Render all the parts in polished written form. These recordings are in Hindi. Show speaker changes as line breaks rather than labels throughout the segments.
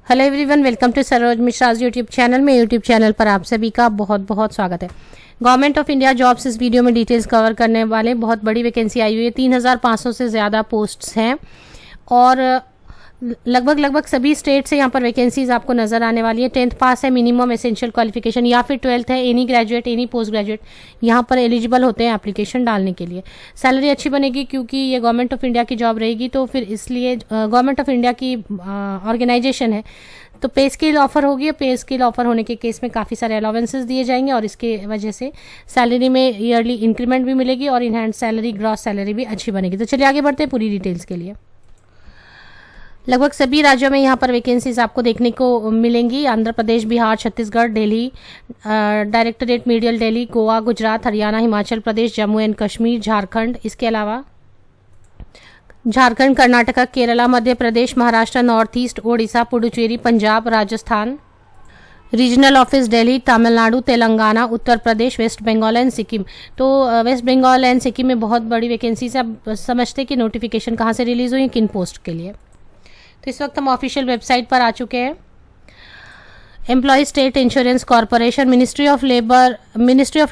Hello everyone, welcome to Saroj Mishra's YouTube channel में। यूट्यूब चैनल पर आप सभी का बहुत बहुत स्वागत है। गवर्नमेंट ऑफ इंडिया जॉब्स इस वीडियो में डिटेल्स कवर करने वाले। बहुत बड़ी वैकेंसी आई हुई है, 3500 से ज़्यादा पोस्ट्स हैं और लगभग सभी स्टेट से यहाँ पर वैकेंसीज आपको नजर आने वाली है। 10th पास है मिनिमम एसेंशियल क्वालिफिकेशन, या फिर 12th है। Any graduate any post graduate यहाँ पर एलिजिबल होते हैं एप्लीकेशन डालने के लिए। सैलरी अच्छी बनेगी क्योंकि ये गवर्नमेंट ऑफ इंडिया की जॉब रहेगी, तो फिर इसलिए गवर्नमेंट ऑफ इंडिया की ऑर्गेनाइजेशन है तो पे स्केल ऑफर होगी। पे स्केल ऑफर होने के केस में काफ़ी सारे अलाउंसेस दिए जाएंगे और इसके वजह से सैलरी में ईयरली इंक्रीमेंट भी मिलेगी और in hand salary, gross salary भी अच्छी बनेगी। तो चलिए आगे बढ़ते हैं पूरी डिटेल्स के लिए। लगभग सभी राज्यों में यहाँ पर वैकेंसीज आपको देखने को मिलेंगी। Andhra Pradesh, Bihar, Chhattisgarh, Delhi, directorate medical Delhi, Goa, Gujarat, Haryana, Himachal Pradesh, Jammu and Kashmir, Jharkhand, इसके अलावा Jharkhand, Karnataka, Kerala, Madhya Pradesh, Maharashtra, North East, Odisha, Puducherry, Punjab, Rajasthan, regional office Delhi, Tamil Nadu, Telangana, Uttar Pradesh, West Bengal and Sikkim. तो वेस्ट बंगाल एंड सिक्किम में बहुत बड़ी वैकेंसी से आप समझते हैं कि नोटिफिकेशन कहाँ से रिलीज हुई, किन पोस्ट के लिए। तो इस वक्त हम ऑफिशियल वेबसाइट पर आ चुके हैं। Employ state insurance corporation, ministry of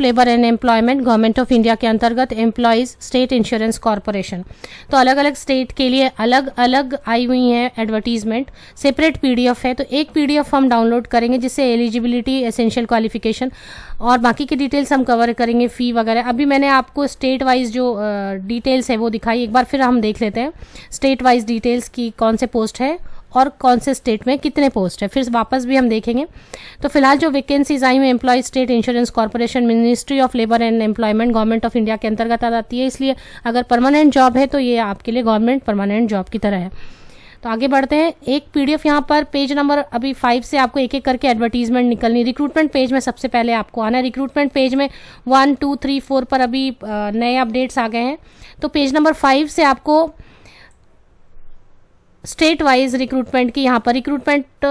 labour and employment, government of India के अंतर्गत एम्प्लॉयज स्टेट इंश्योरेंस कॉर्पोरेशन। तो अलग अलग स्टेट के लिए अलग अलग आई हुई हैं एडवर्टीजमेंट, सेपरेट पीडीएफ है। तो एक पीडीएफ हम डाउनलोड करेंगे जिससे एलिजिबिलिटी, एसेंशियल क्वालिफिकेशन और बाकी की डिटेल्स हम कवर करेंगे, फ़ी वगैरह। अभी मैंने आपको स्टेट वाइज जो डिटेल्स है वो दिखाई, एक बार फिर हम देख लेते हैं स्टेट वाइज डिटेल्स की, कौन से पोस्ट है और कौन से स्टेट में कितने पोस्ट है, फिर वापस भी हम देखेंगे। तो फिलहाल जो वैकेंसीज आई हुई employ state insurance corporation, ministry of labour and employment, government of India के अंतर्गत आती है, इसलिए अगर परमानेंट जॉब है तो ये आपके लिए गवर्नमेंट परमानेंट जॉब की तरह है। तो आगे बढ़ते हैं। एक पीडीएफ यहाँ पर पेज नंबर अभी 5 से आपको एक एक करके एडवर्टीजमेंट निकलनी। रिक्रूटमेंट पेज में सबसे पहले आपको आना है। रिक्रूटमेंट पेज में 1, 2, 3, 4 पर अभी नए अपडेट्स आ गए हैं। तो पेज नंबर 5 से आपको स्टेट वाइज रिक्रूटमेंट की यहाँ पर recruitment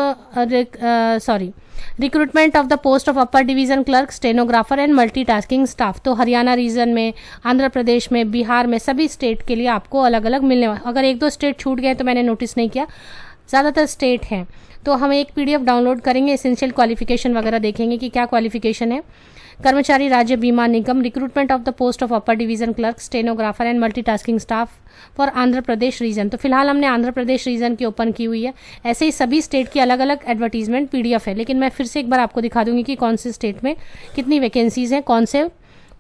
of the post of upper division clerk, stenographer and multitasking staff. तो हरियाणा रीजन में, आंध्र प्रदेश में, बिहार में, सभी स्टेट के लिए आपको अलग अलग मिलने वाले। अगर एक दो स्टेट छूट गए तो मैंने नोटिस नहीं किया, ज़्यादातर स्टेट हैं। तो हम एक पीडीएफ डाउनलोड करेंगे, एसेंशियल क्वालिफिकेशन वगैरह देखेंगे कि क्या क्वालिफिकेशन है। Karmachari Rajya Bima Nigam, recruitment of the post of upper division clerk, stenographer and multitasking staff for Andhra Pradesh region. तो फिलहाल हमने आंध्र प्रदेश रीजन की ओपन की हुई है। ऐसे ही सभी स्टेट की अलग अलग एडवर्टीजमेंट पीडीएफ है, लेकिन मैं फिर से एक बार आपको दिखा दूंगी कि कौन से स्टेट में कितनी वैकेंसीज हैं, कौन से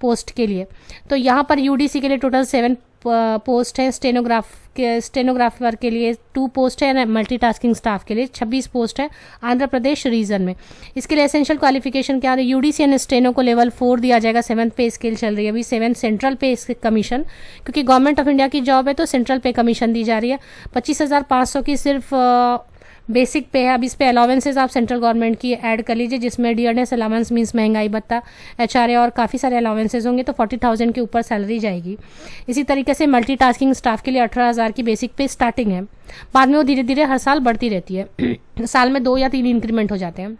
पोस्ट के लिए। तो यहाँ पर यूडीसी के लिए टोटल 7 पोस्ट है, स्टेनोग्राफर के लिए 2 पोस्ट है, मल्टीटास्किंग स्टाफ के लिए 26 पोस्ट है आंध्र प्रदेश रीजन में। इसके लिए एसेंशियल क्वालिफिकेशन क्या है, यूडीसी एंड स्टेनो को लेवल 4 दिया जाएगा। 7th पे स्केल चल रही है अभी, 7 सेंट्रल पे कमीशन, क्योंकि गवर्नमेंट ऑफ इंडिया की जॉब है तो सेंट्रल पे कमीशन दी जा रही है। 25,500 की सिर्फ बेसिक पे है। अब इस पे अलाउंसेज आप सेंट्रल गवर्नमेंट की ऐड कर लीजिए, जिसमें डियरनेस अलाउंस मीन्स महंगाई भत्ता, एचआरए और काफ़ी सारे अलाउंसेज होंगे, तो 40,000 के ऊपर सैलरी जाएगी। इसी तरीके से मल्टीटास्किंग स्टाफ के लिए 18,000 की बेसिक पे स्टार्टिंग है, बाद में वो धीरे धीरे हर साल बढ़ती रहती है। साल में 2 या 3 इंक्रीमेंट हो जाते हैं।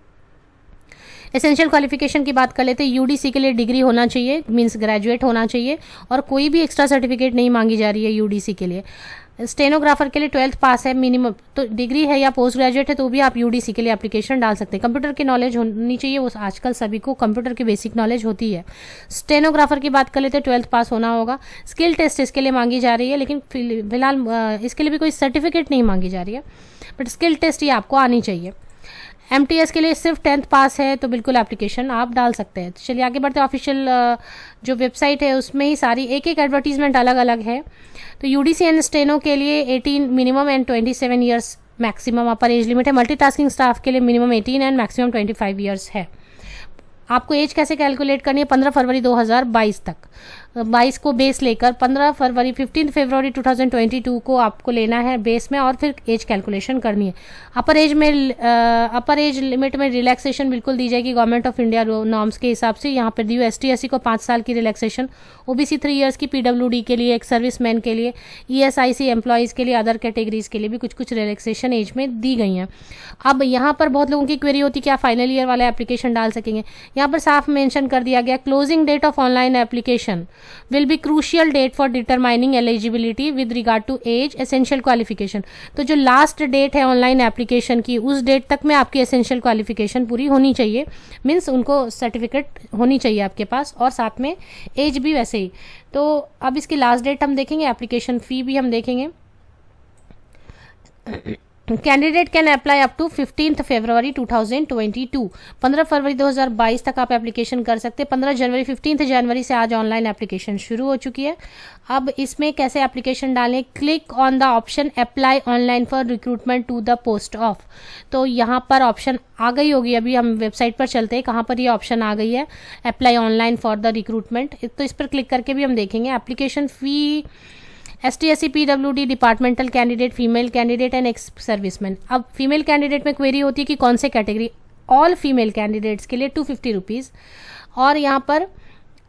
एसेंशियल क्वालिफिकेशन की बात कर लेते हैं। यूडीसी के लिए डिग्री होना चाहिए, मीन्स ग्रेजुएट होना चाहिए, और कोई भी एक्स्ट्रा सर्टिफिकेट नहीं मांगी जा रही है यूडीसी के लिए। स्टेनोग्राफर के लिए 12th पास है मिनिमम, तो डिग्री है या पोस्ट ग्रेजुएट है तो भी आप यूडीसी के लिए एप्लीकेशन डाल सकते हैं। कंप्यूटर की नॉलेज होनी चाहिए, वो आजकल सभी को कंप्यूटर की बेसिक नॉलेज होती है। स्टेनोग्राफर की बात कर लेते हैं, 12th पास होना होगा। स्किल टेस्ट इसके लिए मांगी जा रही है, लेकिन फिलहाल इसके लिए भी कोई सर्टिफिकेट नहीं मांगी जा रही है, बट स्किल टेस्ट ये आपको आनी चाहिए। एमटीएस के लिए सिर्फ 10th पास है, तो बिल्कुल एप्लीकेशन आप डाल सकते हैं। चलिए आगे बढ़ते हैं। ऑफिशियल जो वेबसाइट है उसमें ही सारी एक एक एडवर्टीजमेंट अलग अलग है। तो यूडीसी एंड स्टेनो के लिए 18 minimum and 27 years maximum upper age limit है। मल्टीटास्किंग स्टाफ के लिए मिनिमम 18 एंड मैक्सिमम 25 ईयर्स है। आपको एज कैसे कैलकुलेट करनी है, 15 फरवरी 2022 तक, 22 को बेस लेकर 15 फरवरी 2022 को आपको लेना है बेस में, और फिर एज कैलकुलेशन करनी है। अपर एज लिमिट में रिलैक्सेशन बिल्कुल दी जाएगी गवर्नमेंट ऑफ इंडिया नॉर्म्स के हिसाब से। यहाँ पर दी हुई ST/SC को 5 साल की रिलैक्सेशन, OBC 3 ईयर्स की, PWD के लिए, एक सर्विसमैन के लिए, ESIC एम्प्लॉयज़ के लिए, अदर कैटेगरीज के लिए भी कुछ रिलैक्सेशन एज में दी गई हैं। अब यहाँ पर बहुत लोगों की क्वेरी होती है क्या फाइनल ईयर वाले एप्लीकेशन डाल सकेंगे। यहाँ पर साफ मेंशन कर दिया गया, closing date of online application will be crucial date for determining eligibility with regard to age, essential qualification. तो जो लास्ट डेट है ऑनलाइन एप्लीकेशन की, उस डेट तक में आपकी एसेंशियल क्वालिफिकेशन पूरी होनी चाहिए, मीन्स उनको सर्टिफिकेट होनी चाहिए आपके पास, और साथ में एज भी वैसे ही। तो अब इसकी लास्ट डेट हम देखेंगे, एप्लीकेशन फ़ी भी हम देखेंगे। Candidate can apply up to 15 फरवरी 2022। 15 फरवरी 2022 तक आप एप्लीकेशन कर सकते हैं। 15 जनवरी 15 जनवरी से आज ऑनलाइन एप्लीकेशन शुरू हो चुकी है। अब इसमें कैसे एप्लीकेशन डालें, click on the option apply online for recruitment to the post of. तो यहाँ पर ऑप्शन आ गई होगी, अभी हम वेबसाइट पर चलते हैं, कहाँ पर ये ऑप्शन आ गई है, apply online for the recruitment. तो इस पर क्लिक करके भी हम देखेंगे। Application fee STSC PWD departmental candidate, female candidate and ex serviceman. अब फीमेल कैंडिडेट में क्वेरी होती है कि कौन से कैटेगरी, ऑल फीमेल कैंडिडेट्स के लिए 250 रुपीज़, और यहाँ पर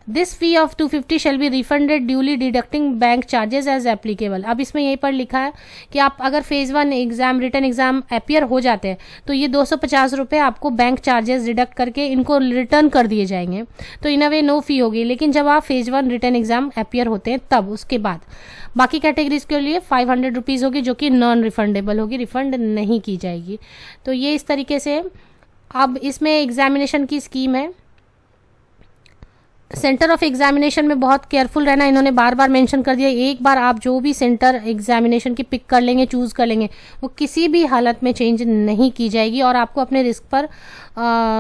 this fee of 250 shall be refunded duly deducting bank charges as applicable. अब इसमें यहीं पर लिखा है कि आप अगर phase 1 exam, written exam appear हो जाते हैं तो ये 250 रुपये आपको बैंक चार्जेस डिडक्ट करके इनको रिटर्न कर दिए जाएंगे। तो इन अ वे नो फी होगी। लेकिन जब आप फेज़ 1 रिटर्न एग्जाम अपियर होते हैं तब, उसके बाद बाकी कैटेगरीज के लिए 500 रुपीज़ होगी, जो कि नॉन रिफंडेबल होगी, रिफंड नहीं की जाएगी। तो ये इस तरीके से। अब इसमें एग्जामिनेशन की स्कीम है। सेंटर ऑफ एग्जामिनेशन में बहुत केयरफुल रहना, इन्होंने बार बार मेंशन कर दिया। एक बार आप जो भी सेंटर एग्जामिनेशन की पिक कर लेंगे, चूज़ कर लेंगे, वो किसी भी हालत में चेंज नहीं की जाएगी, और आपको अपने रिस्क पर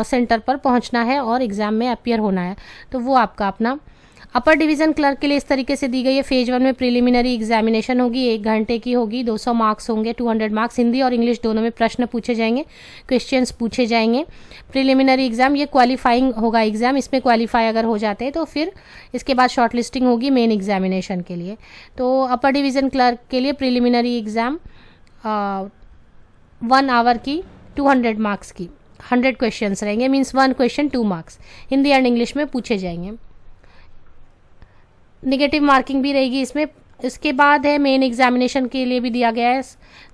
सेंटर पर पहुंचना है और एग्ज़ाम में अपियर होना है। तो वो आपका अपना। अपर डिवीज़न क्लर्क के लिए इस तरीके से दी गई है। फेज 1 में प्रिलिमिनरी एग्जामिनेशन होगी, 1 घंटे की होगी, 200 मार्क्स होंगे, 200 मार्क्स। हिंदी और इंग्लिश दोनों में प्रश्न पूछे जाएंगे, क्वेश्चंस पूछे जाएंगे। प्रिलिमिनरी एग्जाम ये क्वालिफाइंग होगा एग्जाम, इसमें क्वालिफाई अगर हो जाते हैं तो फिर इसके बाद शॉर्ट लिस्टिंग होगी मेन एग्जामिनेशन के लिए। तो अपर डिवीज़न क्लर्क के लिए प्रिलिमिनरी एग्ज़ाम 1 आवर की, 200 मार्क्स की, 100 क्वेश्चंस रहेंगे, means 1 question 2 marks, Hindi and English में पूछे जाएंगे। नेगेटिव मार्किंग भी रहेगी इसमें। इसके बाद है मेन एग्जामिनेशन के लिए भी दिया गया है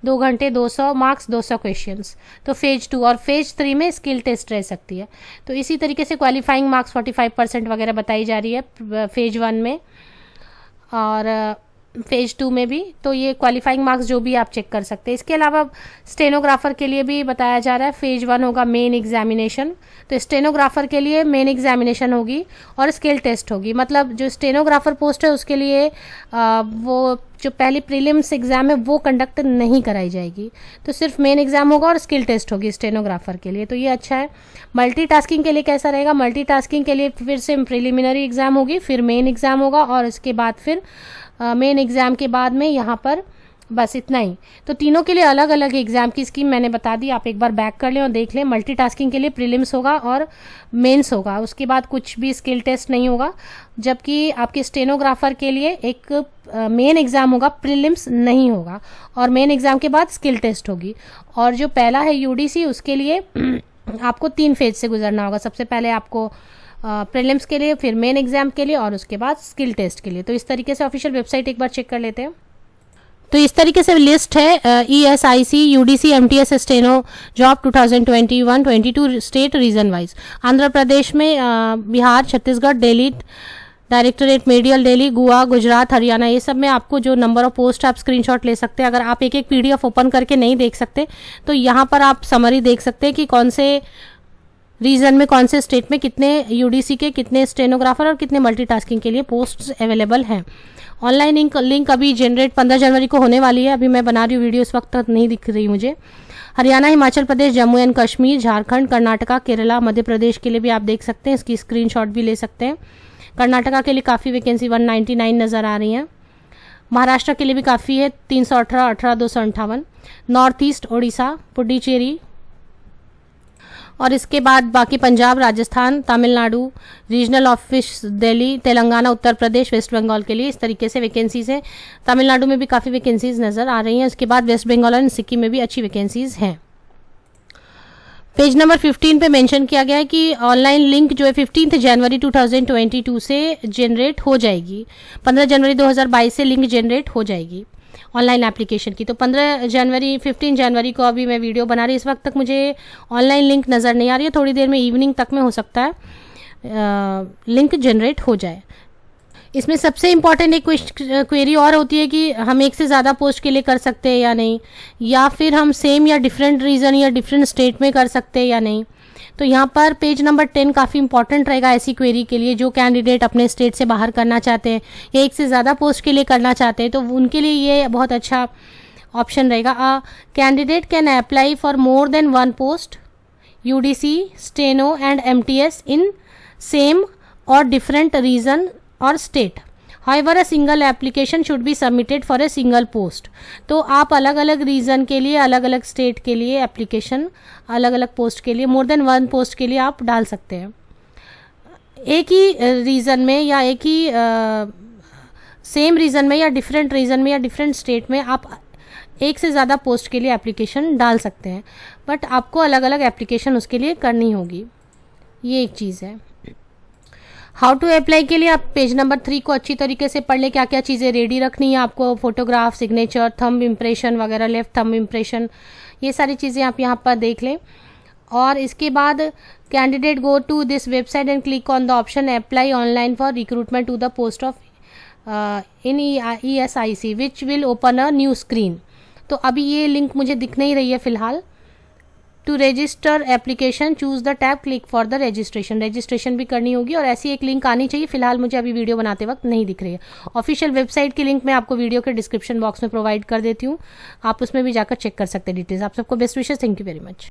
2 घंटे, 200 मार्क्स, 200 क्वेश्चंस। तो फेज 2 और फेज 3 में स्किल टेस्ट रह सकती है। तो इसी तरीके से क्वालिफाइंग मार्क्स 45% वगैरह बताई जा रही है फेज 1 में, और फेज 2 में भी। तो ये क्वालिफाइंग मार्क्स जो भी आप चेक कर सकते हैं। इसके अलावा स्टेनोग्राफर के लिए भी बताया जा रहा है। फेज 1 होगा मेन एग्जामिनेशन, तो स्टेनोग्राफर के लिए मेन एग्जामिनेशन होगी और स्किल टेस्ट होगी। मतलब जो स्टेनोग्राफर पोस्ट है उसके लिए वो जो पहली प्रीलिम्स एग्जाम है वो कंडक्ट नहीं कराई जाएगी, तो सिर्फ मेन एग्जाम होगा और स्किल टेस्ट होगी स्टेनोग्राफर के लिए। तो ये अच्छा है। मल्टीटास्किंग के लिए कैसा रहेगा, मल्टीटास्किंग के लिए फिर से प्रीलिमिनरी एग्जाम होगी, फिर मेन एग्जाम होगा, और उसके बाद फिर मेन एग्जाम के बाद में यहाँ पर बस इतना ही। तो तीनों के लिए अलग अलग एग्जाम की स्कीम मैंने बता दी, आप एक बार बैक कर लें और देख लें। मल्टीटास्किंग के लिए प्रीलिम्स होगा और मेंस होगा, उसके बाद कुछ भी स्किल टेस्ट नहीं होगा। जबकि आपके स्टेनोग्राफर के लिए एक मेन एग्जाम होगा, प्रीलिम्स नहीं होगा, और मेन एग्जाम के बाद स्किल टेस्ट होगी। और जो पहला है यूडीसी, उसके लिए आपको 3 फेज से गुजरना होगा। सबसे पहले आपको प्रीलिम्स के लिए, फिर मेन एग्जाम के लिए, और उसके बाद स्किल टेस्ट के लिए। तो इस तरीके से ऑफिशियल वेबसाइट एक बार चेक कर लेते हैं। तो इस तरीके से लिस्ट है ESIC UDC MTS steno job 2021-22 state region wise. Andhra Pradesh में, बिहार, छत्तीसगढ़, दिल्ली डायरेक्टरेट मेडियल, दिल्ली, गोवा, गुजरात, हरियाणा, ये सब में आपको जो नंबर ऑफ पोस्ट आप स्क्रीनशॉट ले सकते हैं। अगर आप एक एक PDF ओपन करके नहीं देख सकते तो यहाँ पर आप समरी देख सकते हैं कि कौन से रीजन में, कौन से स्टेट में कितने UDC के, कितने स्टेनोग्राफर और कितने मल्टीटास्किंग के लिए पोस्ट्स अवेलेबल हैं। ऑनलाइन लिंक अभी जनरेट 15 जनवरी को होने वाली है। अभी मैं बना रही हूँ वीडियो, इस वक्त तक नहीं दिख रही मुझे। हरियाणा, हिमाचल प्रदेश, जम्मू एंड कश्मीर, झारखंड, कर्नाटका, केरला, मध्य प्रदेश के लिए भी आप देख सकते हैं, इसकी स्क्रीनशॉट भी ले सकते हैं। कर्नाटका के लिए काफ़ी वैकेंसी 199 नज़र आ रही हैं। महाराष्ट्र के लिए भी काफ़ी है, 318, 18, 258। नॉर्थ ईस्ट, उड़ीसा, पुडुचेरी, और इसके बाद बाकी Punjab, Rajasthan, Tamil Nadu, regional office Delhi, Telangana, Uttar Pradesh, West Bengal के लिए इस तरीके से वैकेंसीज है। तमिलनाडु में भी काफ़ी वैकेंसीज नज़र आ रही हैं। उसके बाद वेस्ट बंगाल और सिक्किम में भी अच्छी वैकेंसीज हैं। पेज नंबर 15 पे मेंशन किया गया है कि ऑनलाइन लिंक जो है 15 जनवरी 2022 से जनरेट हो जाएगी। 15 जनवरी 2022 से लिंक जनरेट हो जाएगी ऑनलाइन एप्लीकेशन की। तो 15 जनवरी को अभी मैं वीडियो बना रही, इस वक्त तक मुझे ऑनलाइन लिंक नज़र नहीं आ रही है। थोड़ी देर में, इवनिंग तक में हो सकता है लिंक जनरेट हो जाए। इसमें सबसे इम्पॉर्टेंट एक क्वेरी और होती है कि हम एक से ज़्यादा पोस्ट के लिए कर सकते हैं या नहीं, या फिर हम सेम या डिफरेंट रीजन या डिफरेंट स्टेट में कर सकते हैं या नहीं। तो यहाँ पर पेज नंबर 10 काफ़ी इंपॉर्टेंट रहेगा ऐसी क्वेरी के लिए जो कैंडिडेट अपने स्टेट से बाहर करना चाहते हैं या एक से ज़्यादा पोस्ट के लिए करना चाहते हैं, तो उनके लिए ये बहुत अच्छा ऑप्शन रहेगा। Candidate can apply for more than one post UDC, steno and MTS in same और डिफरेंट रीजन और state. However, a single application should be submitted for a single post। तो आप अलग अलग रीजन के लिए, अलग अलग स्टेट के लिए एप्लीकेशन, अलग अलग पोस्ट के लिए, मोर देन वन पोस्ट के लिए आप डाल सकते हैं। एक ही रीजन में या एक ही सेम रीजन में या डिफरेंट रीजन में या डिफरेंट स्टेट में आप एक से ज़्यादा पोस्ट के लिए एप्लीकेशन डाल सकते हैं, बट आपको अलग अलग एप्लीकेशन उसके लिए करनी होगी। ये एक चीज़ है। हाउ टू अप्लाई के लिए आप पेज नंबर 3 को अच्छी तरीके से पढ़ लें, क्या क्या चीज़ें रेडी रखनी है आपको, फोटोग्राफ, सिग्नेचर, थंब इम्प्रेशन वगैरह, लेफ्ट थंब इम्प्रेशन, ये सारी चीज़ें आप यहाँ पर देख लें। और इसके बाद candidate go to this website and click on the option apply online for recruitment to the post of in ESIC which will open a new screen. तो अभी ये लिंक मुझे दिख नहीं रही है फिलहाल। To register application choose the tab, click for the registration भी करनी होगी और ऐसी एक लिंक आनी चाहिए। फिलहाल मुझे अभी वीडियो बनाते वक्त नहीं दिख रही है। ऑफिशियल वेबसाइट की लिंक मैं आपको वीडियो के डिस्क्रिप्शन बॉक्स में प्रोवाइड कर देती हूँ, आप उसमें भी जाकर चेक कर सकते हैं डिटेल्स। आप सबको best wishes, thank you very much.